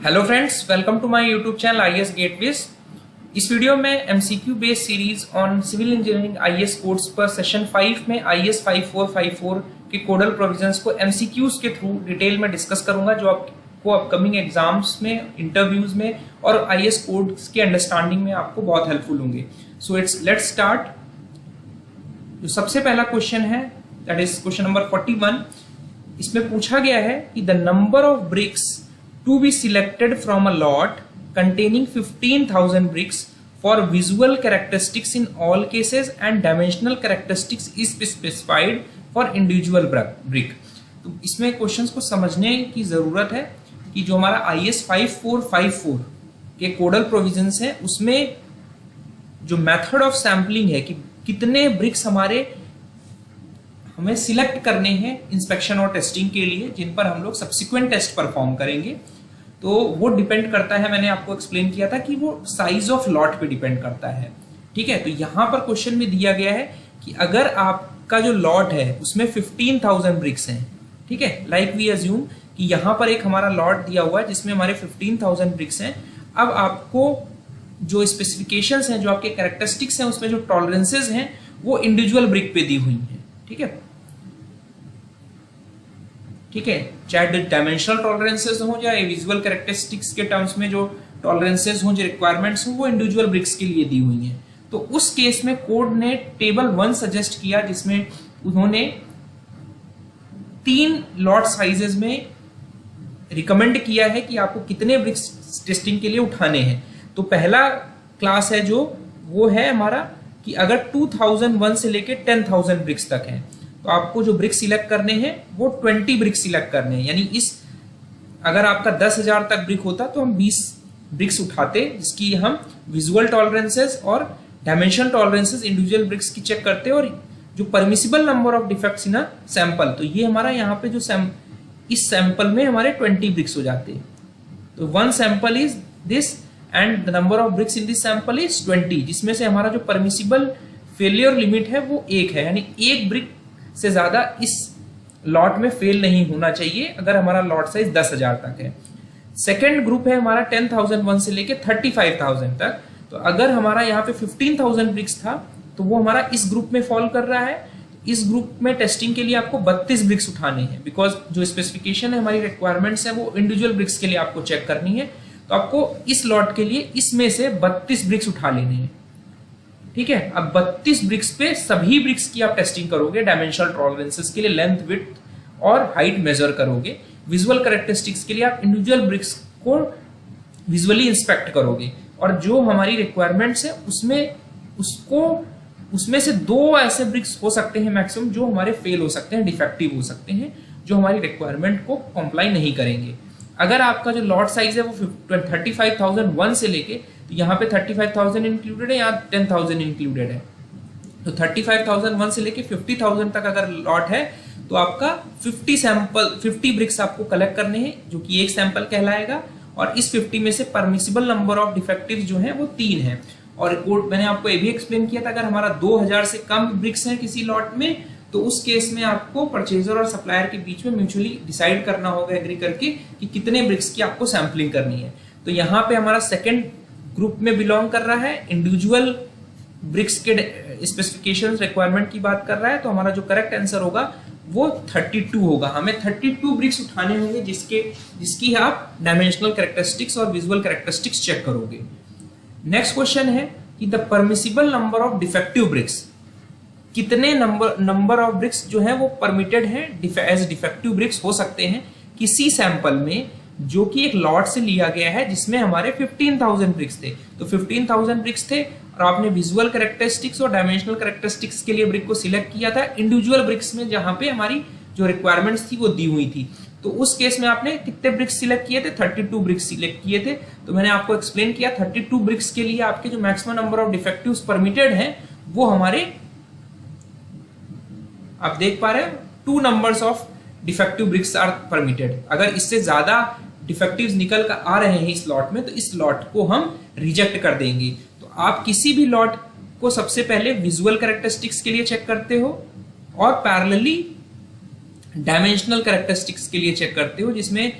Hello friends, welcome to my YouTube channel IAS gateways. इस video में MCQ based series on civil engineering IAS codes पर session 5 में IAS 5454 के codal provisions को MCQs के through detail में discuss करूंगा, जो आपको अपकमिंग एग्जाम्स में, इंटरव्यूज में और आईएएस कोड्स के अंडरस्टैंडिंग में आपको बहुत हेल्पफुल होंगे। So let's start. जो सबसे पहला क्वेश्चन है दैट इज क्वेश्चन नंबर 41। इसमें पूछा गया है कि the number of BRICS to be selected from a lot containing 15,000 bricks for visual characteristics in all cases and dimensional characteristics is specified for individual brick। तो इसमें questions को समझने की जरूरत है कि जो हमारा IS 5454 के कोडल प्रोविजंस है उसमें जो मेथड ऑफ सैम्पलिंग है कि कितने ब्रिक्स हमें सिलेक्ट करने हैं इंस्पेक्शन और टेस्टिंग के लिए, जिन पर हम लोग सब्सिक्वेंट टेस्ट परफॉर्म करेंगे, तो वो डिपेंड करता है। मैंने आपको एक्सप्लेन किया था कि वो साइज ऑफ लॉट पे डिपेंड करता है। ठीक है, तो यहां पर क्वेश्चन में दिया गया है कि अगर आपका जो लॉट है उसमें 15,000 ब्रिक्स हैं, ठीक है, लाइक वी अज्यूम कि यहां पर एक हमारा लॉट दिया हुआ है जिसमें हमारे 15,000 ब्रिक्स हैं। अब आपको जो स्पेसिफिकेशंस हैं, जो आपके कैरेक्टरिस्टिक्स हैं, उसमें जो टॉलरेंसेज हैं वो इंडिविजुअल ब्रिक पे दी हुई हैं। ठीक है, ठीक है, चाहे डायमेंशनल टॉलरेंसेस हो या विजुअल कैरेक्टरिस्टिक्स के टर्म्स में जो टॉलरेंसेस हो, जो रिक्वायरमेंट्स हो, वो इंडिविजुअल ब्रिक्स के लिए दी हुई हैं। तो उस केस में कोड ने टेबल 1 सजेस्ट किया, जिसमें उन्होंने 3 लॉट साइजेस में रिकमेंड किया है कि आपको कितने ब्रिक्स टेस्टिंग के लिए उठाने हैं। तो पहला क्लास है जो वो है हमारा कि अगर 2001 से लेके 10,000 ब्रिक्स तक है तो आपको जो ब्रिक्स सिलेक्ट करने हैं वो 20 ब्रिक्स सिलेक्ट करने हैं। यानी अगर आपका 10,000 तक ब्रिक होता तो हम 20 ब्रिक्स उठाते, जिसकी हम विजुअल टॉलरेंसेस और डायमेंशन टॉलरेंसेस इंडिविजुअल ब्रिक्स की चेक करते और जो permissible number of defects in a sample, तो ये हमारा यहाँ पे जो इस सैंपल में हमारे 20 ब्रिक्स हो जाते हैं। तो 1 sample is this and the number of BRICS in this sample is 20, जिसमें से हमारा जो परमिसिबल फेलियर लिमिट है वो 1 है, यानी 1 ब्रिक से ज्यादा इस लॉट में फेल नहीं होना चाहिए अगर हमारा लॉट साइज 10,000 तक है। सेकेंड ग्रुप है हमारा 10,001 से लेके 35,000 तक। तो अगर हमारा यहाँ पे 15,000 ब्रिक्स था तो वो हमारा इस ग्रुप में फॉल कर रहा है। इस ग्रुप में टेस्टिंग के लिए आपको 32 ब्रिक्स उठाने हैं, बिकॉज जो स्पेसिफिकेशन है, हमारी रिक्वायरमेंट्स है, वो इंडिविजुअल ब्रिक्स के लिए आपको चेक करनी है। तो आपको इस लॉट के लिए इसमें से 32 ब्रिक्स उठा लेने हैं। ठीक है, अब 32 ब्रिक्स पे सभी ब्रिक्स की आप टेस्टिंग करोगे, डायमेंशनल टॉलरेंसेस के लिए लेंथ, विड्थ और हाइट मेजर करोगे। विजुअल कैरेक्टरिस्टिक्स के लिए आप इंडिविजुअल ब्रिक्स को विजुअली इंस्पेक्ट करोगे, और जो हमारी रिक्वायरमेंट्स है उसमें से 2 ऐसे ब्रिक्स हो सकते हैं मैक्सिमम जो हमारे फेल हो सकते हैं, डिफेक्टिव हो सकते हैं, जो हमारी रिक्वायरमेंट को कंप्लाई नहीं करेंगे। अगर आपका जो लॉट साइज है वो 35,001 से लेके, तो यहाँ पे 35,000 इंक्लूडेड है, यहाँ 10,000 इंक्लूडेड है। तो 35,001 से लेके 50,000 तक अगर लॉट है तो आपका 50 ब्रिक्स आपको कलेक्ट करने हैं, जो कि एक सैंपल कहलाएगा। और इस 50 में से परमिसिबल नंबर ऑफ डिफेक्टिव जो है वो 3 है। और मैंने आपको ये भी एक्सप्लेन किया था, अगर हमारा 2,000 से कम ब्रिक्स हैं किसी लॉट में, तो उस केस में आपको परचेजर और सप्लायर के बीच में म्यूचुअली डिसाइड करना होगा, एग्री करके, कि कितने ब्रिक्स की आपको सैंपलिंग करनी है। तो यहाँ पे हमारा सेकेंड ग्रुप में बिलोंग कर रहा है, इंडिविजुअल ब्रिक्स के स्पेसिफिकेशंस, रिक्वायरमेंट की बात कर रहा है। तो हमारा जो करेक्ट आंसर होगा वो 32 होगा। हमें 32 ब्रिक्स उठाने होंगे जिसकी आप डायमेंशनल कैरेक्टरिस्टिक्स और विजुअल कैरेक्टरिस्टिक्स चेक करोगे। नेक्स्ट क्वेश्चन है कि the permissible number of defective bricks, कितने नंबर ऑफ ब्रिक्स जो है वो परमिटेड है एज डिफेक्टिव ब्रिक्स हो सकते हैं किसी सैंपल में, जो कि एक लॉट से लिया गया है जिसमें हमारे 15,000 ब्रिक्स थे। तो 15,000 ब्रिक्स थे और आपने विजुअल कैरेक्टरिस्टिक्स और डायमेंशनल कैरेक्टरिस्टिक्स के लिए ब्रिक को सिलेक्ट किया था इंडिविजुअल ब्रिक्स में, जहां पे हमारी जो रिक्वायरमेंट्स थी वो दी हुई थी। तो उस केस में आपने कितने ब्रिक्स सिलेक्ट किए थे? 32 ब्रिक्स सिलेक्ट किए थे। तो मैंने आपको एक्सप्लेन किया 32 ब्रिक्स के लिए आपके जो maximum number of defectives permitted हैं वो हमारे, आप देख पा रहे हैं, 2 numbers of defective bricks are permitted. अगर इससे ज्यादा डिफेक्टिव्स निकल कर आ रहे हैं इस लॉट में, तो इस लॉट को हम रिजेक्ट कर देंगे। तो आप किसी भी लॉट को सबसे पहले विजुअल कैरेक्टरिस्टिक्स के लिए चेक करते हो और पैरेलली डायमेंशनल कैरेक्टरिस्टिक्स के लिए चेक करते हो, जिसमें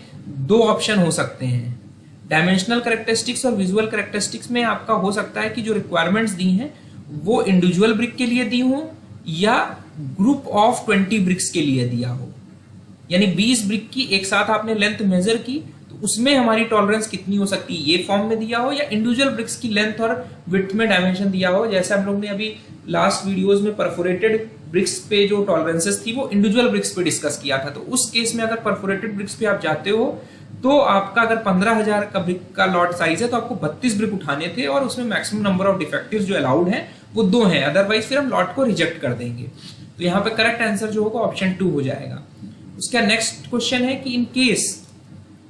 2 ऑप्शन हो सकते हैं। डायमेंशनल कैरेक्टरिस्टिक्स और विजुअल कैरेक्टरिस्टिक्स में आपका हो सकता है कि जो रिक्वायरमेंट्स दी हैं वो इंडिविजुअल ब्रिक के लिए दी हो या ग्रुप ऑफ 20 ब्रिक्स के लिए दिया हो। यानी 20 ब्रिक की एक साथ आपने लेंथ मेजर की तो उसमें हमारी टॉलरेंस कितनी हो सकती है, ये फॉर्म में दिया हो या इंडिविजुअल ब्रिक्स की लेंथ और विड्थ में डायमेंशन दिया हो। जैसे हम लोग ने अभी लास्ट वीडियोस में परफोरेटेड ब्रिक्स पे जो टॉलरेंसेस थी वो इंडिविजुअल ब्रिक्स पे डिस्कस किया था। तो उस केस में अगर परफोरेटेड ब्रिक्स पे आप जाते हो तो आपका अगर 15,000 का ब्रिक का लॉट साइज है तो आपको 32 ब्रिक उठाने थे और उसमें मैक्सिमम नंबर ऑफ डिफेक्टिव्स जो अलाउड है वो 2 हैं, अदरवाइज फिर हम लॉट को रिजेक्ट कर देंगे। तो यहाँ पे करेक्ट आंसर जो होगा ऑप्शन 2 हो जाएगा। उसका नेक्स्ट क्वेश्चन है कि इन केस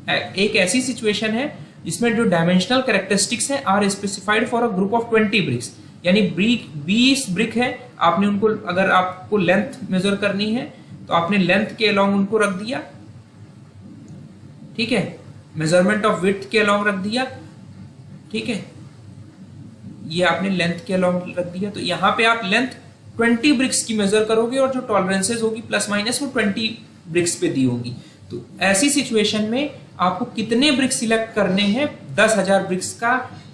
एक ऐसी सिचुएशन है जिसमें जो डायमेंशनल कैरेक्टरिस्टिक्स है are specified for a group of 20 bricks, यानी 20 ब्रिक है, आपने उनको अगर आपको लेंथ मेजर करनी है तो आपने लेंथ के अलोंग उनको रख दिया, ठीक है, मेजरमेंट ऑफ विड्थ के अलोंग रख दिया, ठीक है, ये आपने लेंथ के अलोंग रख दिया। तो यहाँ पे आप लेंथ 20 ब्रिक्स की मेजर करोगे और जो टॉलरेंसेस होगी प्लस माइनस वो 20 ब्रिक्स पे दी होगी। तो ऐसी सिचुएशन में आपको कितने ब्रिक्स सिलेक्ट करने हैं, 10,000 ब्रिक्स का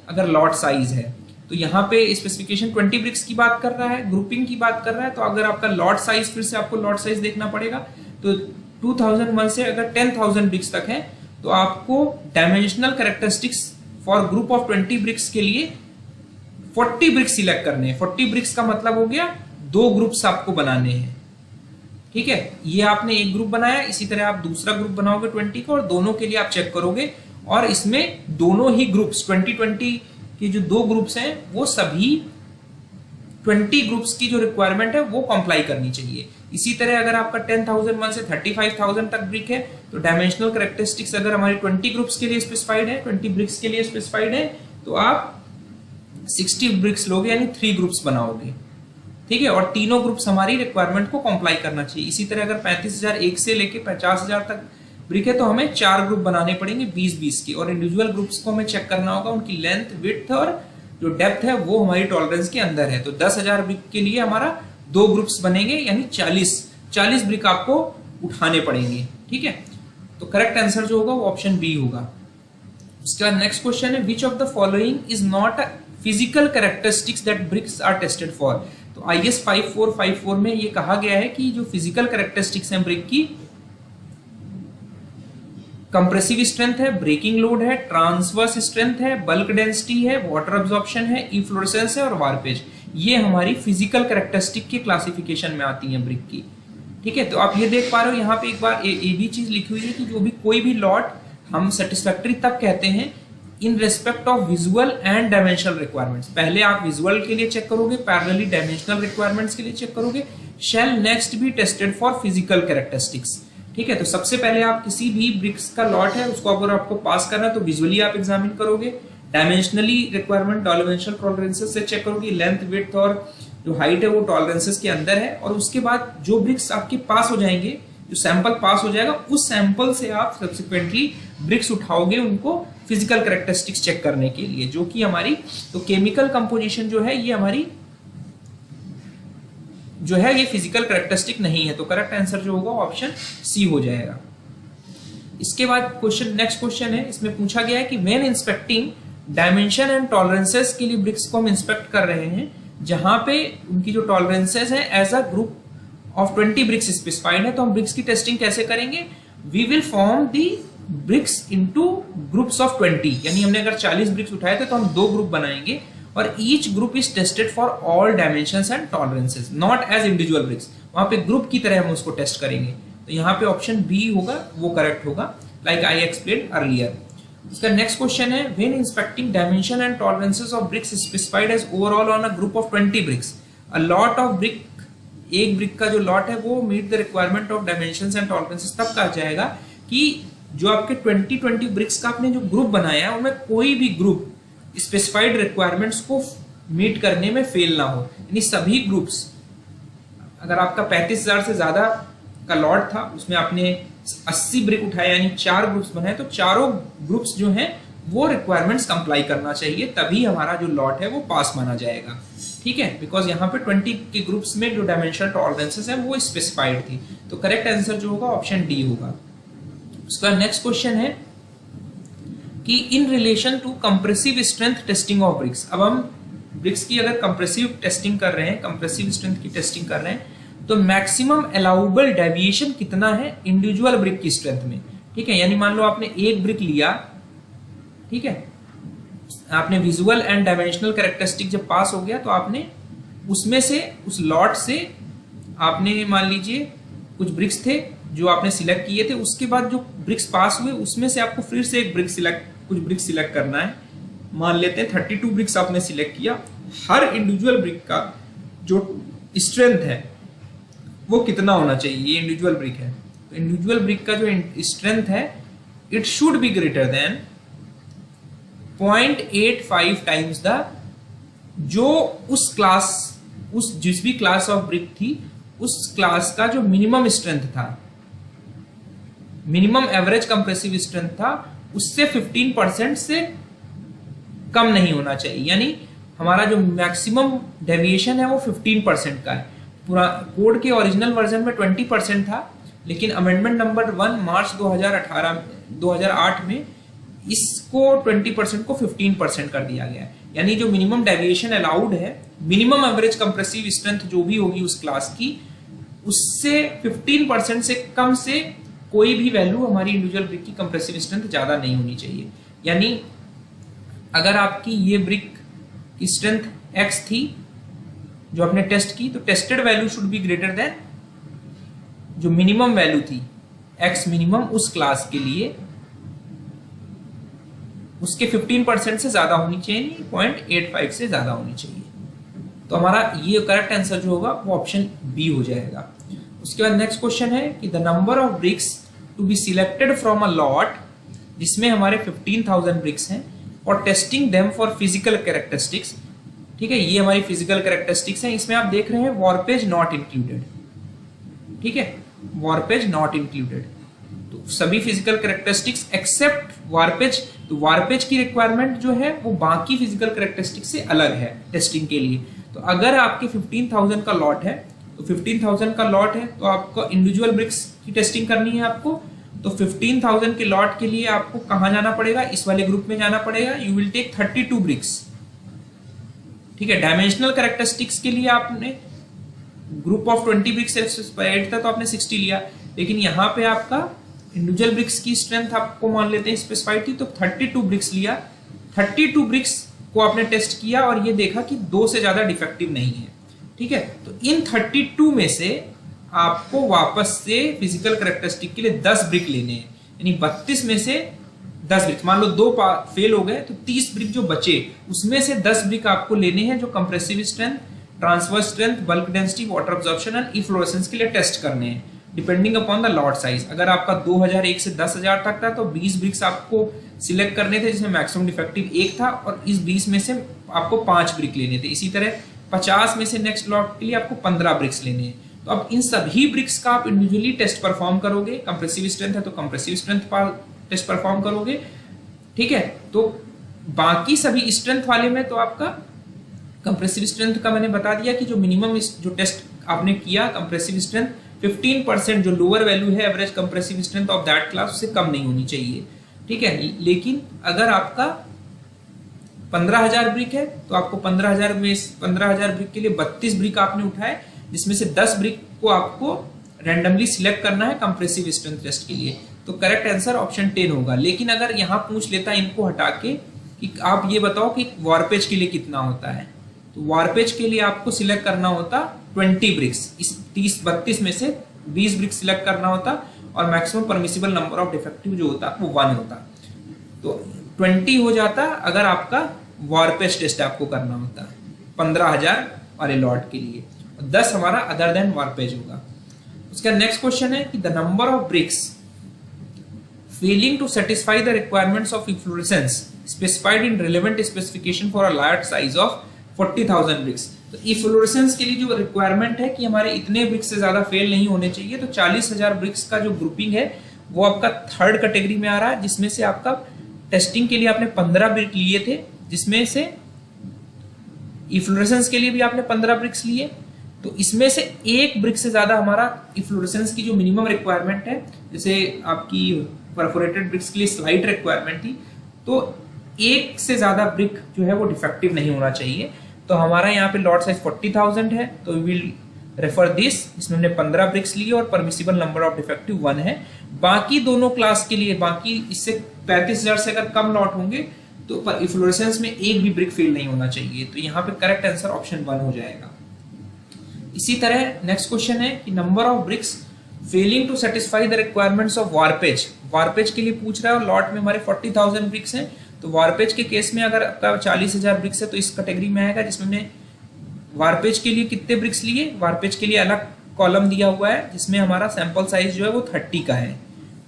अगर लॉट साइज है तो यहाँ पे स्पेसिफिकेशन 20 ब्रिक्स की बात कर रहा है, ग्रुपिंग की बात कर रहा है। तो अगर आपका लॉट साइज, फिर से आपको लॉट साइज देखना पड़ेगा, तो 2001 से अगर 10,000 ब्रिक्स तक है तो आपको dimensional characteristics for group of 20 bricks के लिए 40 ब्रिक्स सिलेक्ट करने हैं। 40 ब्रिक्स का मतलब हो गया 2 ग्रुप्स आपको बनाने हैं, ठीक है। ये आपने एक ग्रुप बनाया, इसी तरह आप दूसरा ग्रुप बनाओगे 20 का और दोनों के लिए आप चेक करोगे और इसमें दोनों ही ग्रुप्स 2020 के जो 2 ग्रुप्स हैं वो सभी 20 ग्रुप्स की जो रिक्वायरमेंट है वो कंप्लाई करनी चाहिए। इसी तरह अगर आपका 10,001 से 35,000 तक ब्रिक है तो डायमेंशनल कैरेक्टरिस्टिक्स अगर हमारे 20 ग्रुप्स के लिए स्पेसिफाइड है, 20 ब्रिक्स के लिए स्पेसिफाइड है, तो आप 60 ब्रिक्स लोगे यानी 3 ग्रुप्स बनाओगे, ठीक है, और तीनों ग्रुप्स हमारी रिक्वायरमेंट को कंप्लाई करना चाहिए। इसी तरह अगर 35,001 से लेके 50,000 तक ब्रिक है तो हमें 4 ग्रुप बनाने पड़ेंगे 20-20 के, और इंडिविजुअल ग्रुप्स को हमें चेक करना होगा उनकी लेंथ, विड्थ और जो डेप्थ है वो हमारी टॉलरेंस के अंदर है। तो 10,000 ब्रिक के लिए हमारा 2 ग्रुप्स बनेंगे यानी 40 ब्रिक आपको उठाने पड़ेंगे, ठीक है। तो करेक्ट आंसर जो होगा वो ऑप्शन बी होगा। उसके बाद नेक्स्ट क्वेश्चन है which of the following is not a physical characteristics that bricks are tested for. तो IS 5454 में ये कहा गया है कि जो फिजिकल कैरेक्टरिस्टिक्स हैं ब्रिक की, कंप्रेसिव स्ट्रेंथ है, ब्रेकिंग लोड है, ट्रांसवर्स स्ट्रेंथ है, बल्क डेंसिटी है, वाटर अब्जॉर्प्शन है, इफ्लोरेसेंस है और वार्पेज, ये हमारी फिजिकल कैरेक्टरिस्टिक के क्लासिफिकेशन में आती है ब्रिक की, ठीक है। तो आप ये देख पा रहे हो यहाँ पे एक बार ये भी चीज लिखी हुई है कि जो भी कोई भी लॉट हम सेटिस्फैक्टरी तब कहते हैं in respect of visual and dimensional requirements. पहले आप विजुअल के लिए चेक करोगे, पैरेलली डायमेंशनल रिक्वायरमेंट्स के लिए चेक करोगे, shall next be tested for physical characteristics, ठीक है। तो सबसे पहले आप किसी भी ब्रिक्स का लॉट है उसको अगर आपको पास करना है तो विजुअली आप एग्जामिन करोगे, डायमेंशनली रिक्वायरमेंट डायमेंशनल टॉलरेंसेस से चेक करोगे, लेंथ, विड्थ और जो हाइट है वो टॉलरेंसेस के अंदर है, और उसके बाद जो ब्रिक्स आपके पास हो जाएंगे, जो सैंपल पास हो जाएगा उस सैंपल से आप सब्सिक्वेंटली ब्रिक्स उठाओगे उनको फिजिकल कैरेक्टरिस्टिक्स चेक करने के लिए, जो कि हमारी तो केमिकल कंपोजिशन जो है ये हमारी जो है ये फिजिकल कैरेक्टरिस्टिक नहीं है। तो करेक्ट आंसर जो होगा ऑप्शन सी हो जाएगा। इसके बाद क्वेश्चन, नेक्स्ट क्वेश्चन है, इसमें पूछा गया है कि when inspecting dimension and tolerances के लिए ब्रिक्स को हम इंस्पेक्ट कर रहे हैं जहां पे उनकी जो टॉलरेंसेस है as a group of 20 bricks specified है, तो हम ब्रिक्स की टेस्टिंग कैसे करेंगे, we will form the bricks into groups of 20, यानी हमने अगर 40 ब्रिक्स उठाए थे तो हम 2 ग्रुप बनाएंगे और each group is tested for all dimensions and tolerances not as individual bricks, वहां पे ग्रुप की तरह हम उसको टेस्ट करेंगे। तो यहाँ पे ऑप्शन बी होगा वो करेक्ट होगा, लाइक आई एक्सप्लेन अर्लियर। उसका नेक्स्ट क्वेश्चन है when inspecting dimension and tolerances of bricks specified as overall on a group of 20 bricks, a lot of brick, एक ब्रिक का जो लॉट है वो meet the requirement of dimensions and tolerances, तब कहा जाएगा कि जो आपके 20 ब्रिक्स का आपने जो ग्रुप बनाया है उनमें कोई भी ग्रुप स्पेसिफाइड रिक्वायरमेंट्स को मीट करने में फेल ना हो, यानी सभी ग्रुप्स, अगर आपका 35,000 से ज्यादा का लॉट था उसमें आपने 80 ब्रिक उठाया यानी 4 ग्रुप्स बनाए, तो चारों ग्रुप्स जो हैं वो रिक्वायरमेंट्स कंप्लाई करना चाहिए, तभी हमारा जो लॉट है वो पास माना जाएगा, ठीक है, बिकॉज यहाँ पे 20 के ग्रुप्स में जो डायमेंशनल टॉलरेंसेस है वो स्पेसिफाइड थी। तो करेक्ट आंसर जो होगा ऑप्शन डी होगा। उसका नेक्स्ट क्वेश्चन है कि in relation to compressive strength testing of bricks. अब हम ब्रिक्स की अगर कंप्रेसिव टेस्टिंग कर रहे हैं, कंप्रेसिव स्ट्रेंथ की टेस्टिंग कर रहे हैं, तो मैक्सिमम अलाउबल डेविएशन कितना है इंडिविजुअल ब्रिक की स्ट्रेंथ में। ठीक है, यानी मान लो आपने एक ब्रिक लिया, ठीक है, आपने विजुअल एंड डायमेंशनल कैरेक्टरिस्टिक जब पास हो गया तो आपने उसमें से, उस लॉट से आपने मान लीजिए कुछ ब्रिक्स थे जो आपने सिलेक्ट किए थे, उसके बाद जो ब्रिक्स पास हुए उसमें से आपको फिर से एक कुछ ब्रिक्स सिलेक्ट करना है। मान लेते हैं 32 ब्रिक्स आपने सिलेक्ट किया। हर इंडिविजुअल ब्रिक का जो स्ट्रेंथ है वो कितना होना चाहिए, ये इंडिविजुअल ब्रिक है, तो इंडिविजुअल ब्रिक का जो स्ट्रेंथ है it should be greater than 0.85 times the, जो उस क्लास, उस जिस भी क्लास ऑफ ब्रिक थी उस क्लास का जो मिनिमम स्ट्रेंथ था, मिनिमम एवरेज कंप्रेसिव स्ट्रेंथ था, उससे 15% से कम नहीं होना चाहिए। यानी हमारा जो मैक्सिमम डेविएशन है वो 15% का है। पूरा कोड के ओरिजिनल वर्जन में 20% था, लेकिन अमेंडमेंट नंबर 1 मार्च 2008 में इसको 20% को 15% कर दिया गया है। यानी जो मिनिमम डेविएशन अलाउड है, मिनिमम एवरेज कंप्रेसिव स्ट्रेंथ जो भी होगी उस क्लास की, उससे 15% से कम से कोई भी वैल्यू हमारी इंडिविजुअल ब्रिक की कंप्रेसिव स्ट्रेंथ ज्यादा नहीं होनी चाहिए। यानी अगर आपकी ये ब्रिक की स्ट्रेंथ x थी जो आपने टेस्ट की, तो tested value should be greater than जो मिनिमम वैल्यू थी x मिनिमम उस क्लास के लिए, उसके 15% से ज्यादा होनी चाहिए, 0.85 से ज्यादा होनी चाहिए। तो हमारा ये करेक्ट आंसर जो होगा वो ऑप्शन बी हो जाएगा। उसके बाद नेक्स्ट क्वेश्चन है कि the number of bricks to be selected from a lot, जिसमें हमारे 15,000 ब्रिक्स हैं, और testing them for physical characteristics. ठीक है, ये हमारी फिजिकल कैरेक्टरिस्टिक्स हैं। इसमें आप देख रहे हैं वार्पेज नॉट इंक्लूडेड। ठीक है, वार्पेज नॉट इंक्लूडेड, तो सभी फिजिकल कैरेक्टरिस्टिक्स एक्सेप्ट वार्पेज। तो वार्पेज की रिक्वायरमेंट जो है वो बाकी फिजिकल कैरेक्टरिस्टिक्स से अलग है टेस्टिंग के लिए। तो अगर आपके 15,000 का लॉट है, तो 15,000 का लॉट है तो आपको इंडिविजुअल ब्रिक्स की टेस्टिंग करनी है आपको। तो 15,000 के लॉट के लिए आपको कहां जाना पड़ेगा, इस वाले ग्रुप में जाना पड़ेगा। You will take 32 bricks. ठीक है, डायमेंशनल कैरेक्टरिस्टिक्स के लिए आपने ग्रुप ऑफ 20 ब्रिक्स स्पेसिफाइड था तो आपने 60 लिया, लेकिन यहाँ पे आपका इंडिविजुअल ब्रिक्स की स्ट्रेंथ आपको मान लेते हैं स्पेसिफाइड थी, तो 32 ब्रिक्स लिया। 32 ब्रिक्स को आपने टेस्ट किया और ये देखा कि 2 से ज्यादा डिफेक्टिव नहीं है। ठीक है, तो इन 32 में से आपको वापस से फिजिकल कैरेक्टरिस्टिक के लिए 10 ब्रिक लेने हैं। यानी 32 में से 10 ब्रिक, मान लो 2 फेल हो गए तो 30 ब्रिक जो बचे उसमें से 10 ब्रिक आपको लेने हैं जो compressive strength, transverse strength, bulk density, water absorption and efflorescence के लिए टेस्ट करने हैं depending upon the lot size. अगर आपका 2001 से 10,000 तक था तो 20 ब्रिक्स आपको सिलेक्ट करने थे जिसमें मैक्सिमम डिफेक्टिव 1 था, और इस 20 में से आपको 5 ब्रिक लेने थे। इसी तरह 50 में से नेक्स्ट लॉट के लिए आपको 15 ब्रिक्स लेने हैं। तो अब इन सभी ब्रिक्स का आप इंडिविजुअली टेस्ट परफॉर्म करोगे। कंप्रेसिव स्ट्रेंथ है तो कंप्रेसिव स्ट्रेंथ टेस्ट परफॉर्म करोगे। ठीक है, तो बाकी सभी स्ट्रेंथ वाले में तो आपका कंप्रेसिव स्ट्रेंथ का मैंने बता दिया कि जो मिनिमम जो टेस्ट आपने किया कंप्रेसिव स्ट्रेंथ 15% जो लोअर वैल्यू है average compressive strength of that class, उससे कम नहीं होनी चाहिए। ठीक है, लेकिन अगर आपका 15,000 ब्रिक है तो आपको 15,000 ब्रिक के लिए 32 ब्रिक आपने उठाए, जिसमें से 10 ब्रिक को आपको रैंडमली सिलेक्ट करना है कंप्रेसिव स्ट्रेंथ टेस्ट के लिए। तो करेक्ट आंसर ऑप्शन 10 होगा। लेकिन अगर यहाँ पूछ लेता इनको हटा के कि आप ये बताओ कि वारपेज के लिए कितना होता है, तो वारपेज के लिए आपको सिलेक्ट करना होता 20 ब्रिक्स। इस 32 में से 20 ब्रिक्स सिलेक्ट करना होता और maximum permissible number of defective जो होता वो 1 होता। तो 20 हो जाता अगर आपका वारपेज टेस्ट आपको करना होता 15,000 वाले लॉट के लिए, 10 हमारा अदर देन वारपेज होगा। उसका नेक्स्ट क्वेश्चन है कि the number of bricks failing to satisfy the requirements of efflorescence specified in relevant specification for a lot size of 40,000 bricks. तो इफ्लोरेसेंस के लिए जो रिक्वायरमेंट है कि हमारे इतने ब्रिक्स से ज्यादा फेल नहीं होने चाहिए, तो 40,000 ब्रिक्स का जो ग्रुपिंग है वो आपका थर्ड कैटेगरी में आ रहा है, जिसमें से आपका टेस्टिंग के लिए आपने 15 ब्रिक लिए थे, जिसमें से इफ्लोरेसेंस के लिए भी आपने 15 ब्रिक्स लिए। तो इसमें से एक ब्रिक से ज्यादा हमारा इफ्लोरेसेंस की जो मिनिमम रिक्वायरमेंट है, जैसे आपकी परफोरेटेड ब्रिक्स के लिए स्लाइट रिक्वायरमेंट थी, तो एक से ज्यादा ब्रिक जो है वो डिफेक्टिव नहीं होना चाहिए। तो हमारा यहाँ पे लॉट साइज 40,000 है, तो वी विल रेफर दिस, इसमें हमने 15 ब्रिक्स लिए और परमिसिबल नंबर ऑफ डिफेक्टिव 1 है। बाकी दोनों क्लास के लिए, बाकी इससे 35,000 से अगर कम लॉट होंगे तो इफ्लोरेसेंस में एक भी ब्रिक फेल नहीं होना चाहिए। तो यहाँ पे करेक्ट आंसर ऑप्शन 1 हो जाएगा। इसी तरह नेक्स्ट क्वेश्चन है कि number of bricks failing to satisfy the requirements of warpage. Warpage के लिए पूछ रहा है और लॉट में हमारे 40,000 ब्रिक्स हैं। तो वारपेज के केस में अगर आपका 40,000 ब्रिक्स है तो इस कैटेगरी में आएगा, जिसमें हमने वारपेज के लिए कितने ब्रिक्स लिए, वारपेज के लिए अलग कॉलम दिया हुआ है जिसमें हमारा सैंपल साइज जो है वो 30 का है।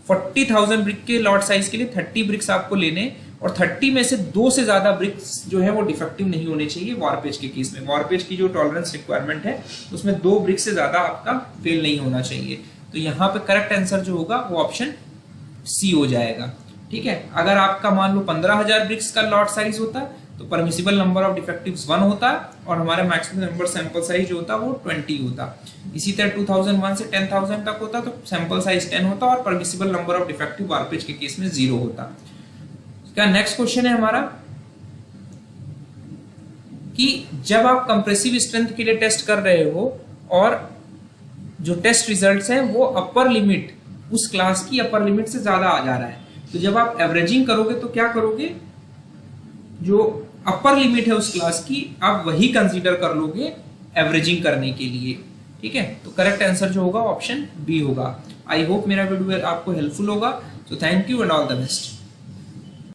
40,000 ब्रिक के लॉट साइज के लिए 30 ब्रिक्स आपको लेने, और 30 में से 2 से ज्यादा ब्रिक्स जो है वो डिफेक्टिव नहीं होने चाहिए वारपेज के केस में। वारपेज की जो टॉलरेंस रिक्वायरमेंट है उसमें 2 ब्रिक्स से ज्यादा आपका फेल नहीं होना चाहिए। तो यहाँ पे करेक्ट आंसर जो होगा वो ऑप्शन सी हो जाएगा। ठीक है, अगर आपका मान लो 15,000 ब्रिक्स का लॉट साइज होता तो परमिसिबल नंबर ऑफ डिफेक्टिव्स 1 होता और हमारा मैक्सिमम नंबर सैंपल साइज जो होता वो 20 होता। इसी तरह 2001 से 10,000 तक होता तो सैंपल साइज 10 होता और परमिसिबल नंबर ऑफ डिफेक्टिव वारपेज के केस में 0 होता। क्या नेक्स्ट क्वेश्चन है हमारा कि जब आप कंप्रेसिव स्ट्रेंथ के लिए टेस्ट कर रहे हो और जो टेस्ट रिजल्ट्स हैं वो अपर लिमिट, उस क्लास की अपर लिमिट से ज्यादा आ जा रहा है, तो जब आप एवरेजिंग करोगे तो क्या करोगे, जो अपर लिमिट है उस क्लास की आप वही कंसीडर कर लोगे एवरेजिंग करने के लिए। ठीक है, तो करेक्ट आंसर जो होगा ऑप्शन बी होगा। आई होप मेरा वीडियो आपको हेल्पफुल होगा। तो thank you and all the best.